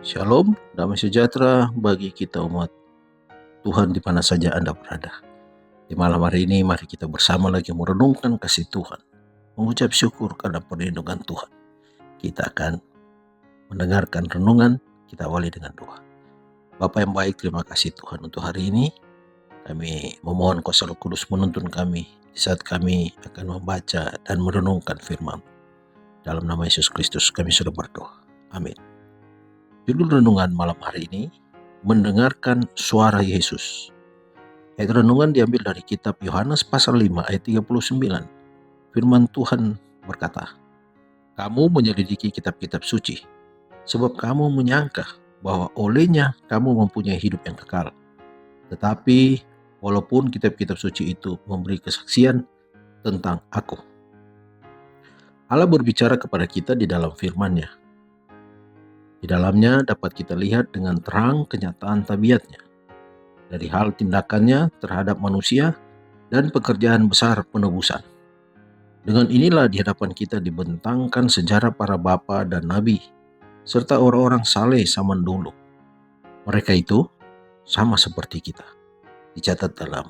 Shalom, damai sejahtera bagi kita umat Tuhan di mana saja Anda berada. Di malam hari ini mari kita bersama lagi merenungkan kasih Tuhan, mengucap syukur karena perlindungan Tuhan. Kita akan mendengarkan renungan, kita awali dengan doa. Bapa yang baik, terima kasih Tuhan untuk hari ini. Kami memohon Kuasa Roh Kudus menuntun kami di saat kami akan membaca dan merenungkan firman. Dalam nama Yesus Kristus kami sudah berdoa. Amin. Judul renungan malam hari ini, mendengarkan suara Yesus. Ayat renungan diambil dari kitab Yohanes pasal 5 ayat 39. Firman Tuhan berkata, "Kamu menyelidiki kitab-kitab suci, sebab kamu menyangka bahwa olehnya kamu mempunyai hidup yang kekal. Tetapi walaupun kitab-kitab suci itu memberi kesaksian tentang Aku." Allah berbicara kepada kita di dalam firman-Nya. Di dalamnya dapat kita lihat dengan terang kenyataan tabiatnya, dari hal tindakannya terhadap manusia dan pekerjaan besar penebusan. Dengan inilah di hadapan kita dibentangkan sejarah para bapa dan nabi, serta orang-orang saleh zaman dulu. Mereka itu sama seperti kita, dicatat dalam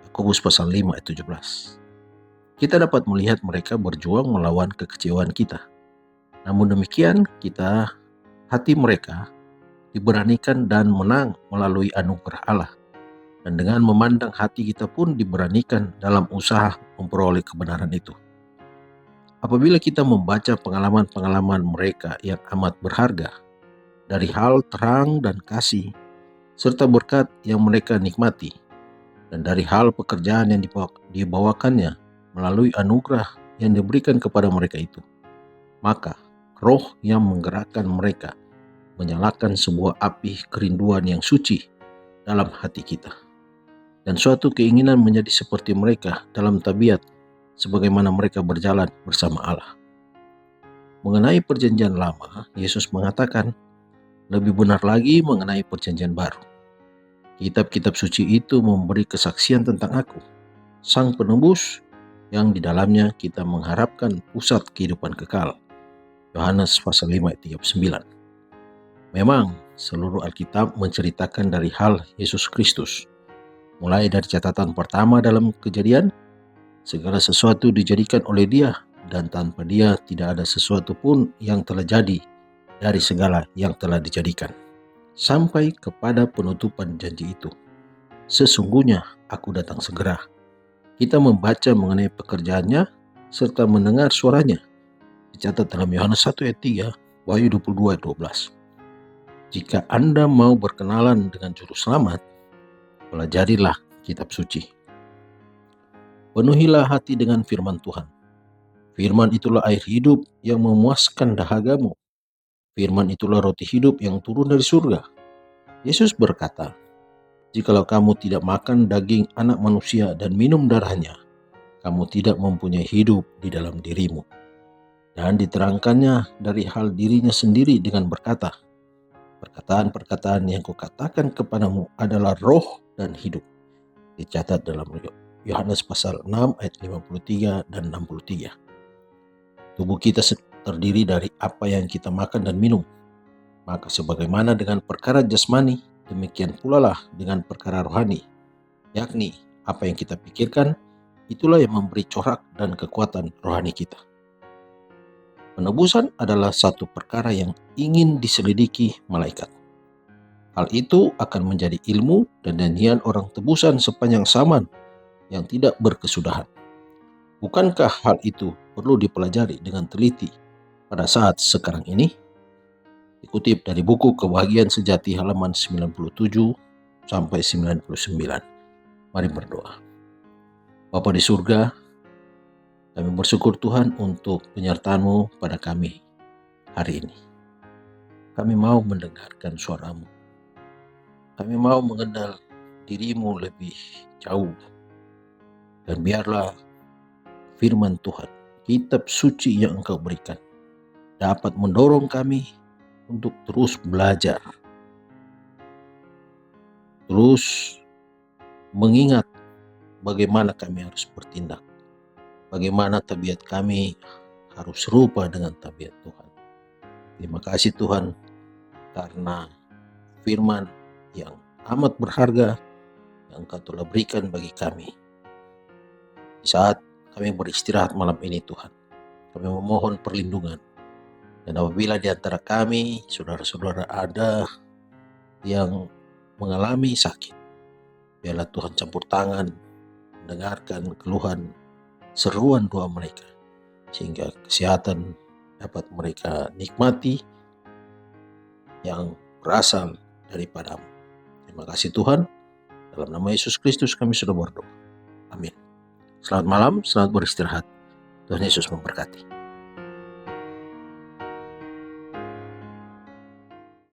Yakobus pasal 5 ayat 17. Kita dapat melihat mereka berjuang melawan kekecewaan kita. Namun demikian, hati mereka diberanikan dan menang melalui anugerah Allah. Dan dengan memandang hati kita pun diberanikan dalam usaha memperoleh kebenaran itu. Apabila kita membaca pengalaman-pengalaman mereka yang amat berharga, dari hal terang dan kasih, serta berkat yang mereka nikmati, dan dari hal pekerjaan yang dibawakannya melalui anugerah yang diberikan kepada mereka itu, maka roh yang menggerakkan mereka menyalakan sebuah api kerinduan yang suci dalam hati kita, dan suatu keinginan menjadi seperti mereka dalam tabiat, sebagaimana mereka berjalan bersama Allah. Mengenai perjanjian lama, Yesus mengatakan, lebih benar lagi mengenai perjanjian baru. Kitab-kitab suci itu memberi kesaksian tentang Aku, Sang Penebus, yang di dalamnya kita mengharapkan pusat kehidupan kekal. Yohanes pasal 5 ayat 39. Memang seluruh Alkitab menceritakan dari hal Yesus Kristus. Mulai dari catatan pertama dalam Kejadian, segala sesuatu dijadikan oleh Dia, dan tanpa Dia tidak ada sesuatu pun yang telah jadi dari segala yang telah dijadikan. Sampai kepada penutupan janji itu, sesungguhnya Aku datang segera. Kita membaca mengenai pekerjaannya serta mendengar suaranya, dicatat dalam Yohanes 1 ayat 3, Wahyu 22 ayat 12. Jika Anda mau berkenalan dengan Juru Selamat, pelajarilah kitab suci. Penuhilah hati dengan firman Tuhan. Firman itulah air hidup yang memuaskan dahagamu. Firman itulah roti hidup yang turun dari surga. Yesus berkata, "Jikalau kamu tidak makan daging anak manusia dan minum darahnya, kamu tidak mempunyai hidup di dalam dirimu." Dan diterangkannya dari hal dirinya sendiri dengan berkata, "Perkataan-perkataan yang kukatakan kepadamu adalah roh dan hidup." Dicatat dalam Yohanes pasal 6 ayat 53 dan 63. Tubuh kita terdiri dari apa yang kita makan dan minum. Maka sebagaimana dengan perkara jasmani, demikian pula lah dengan perkara rohani, yakni apa yang kita pikirkan, itulah yang memberi corak dan kekuatan rohani kita. Penebusan adalah satu perkara yang ingin diselidiki malaikat. Hal itu akan menjadi ilmu dan nyanyian orang tebusan sepanjang zaman yang tidak berkesudahan. Bukankah hal itu perlu dipelajari dengan teliti pada saat sekarang ini? Dikutip dari buku Kebahagiaan Sejati halaman 97 sampai 99. Mari berdoa. Bapa di surga, kami bersyukur Tuhan untuk penyertaan-Mu pada kami hari ini. Kami mau mendengarkan suara-Mu. Kami mau mengenal diri-Mu lebih jauh. Dan biarlah firman Tuhan, kitab suci yang Engkau berikan, dapat mendorong kami untuk terus belajar, terus mengingat bagaimana kami harus bertindak, bagaimana tabiat kami harus serupa dengan tabiat Tuhan. Terima kasih Tuhan, karena firman yang amat berharga yang Engkau telah berikan bagi kami. Di saat kami beristirahat malam ini Tuhan, kami memohon perlindungan. Dan apabila di antara kami, saudara-saudara ada yang mengalami sakit, biarlah Tuhan campur tangan, mendengarkan keluhan, seruan doa mereka, sehingga kesehatan dapat mereka nikmati yang berasal daripadamu. Terima kasih Tuhan, dalam nama Yesus Kristus kami sudah berdoa. Amin. Selamat malam, selamat beristirahat. Tuhan Yesus memberkati.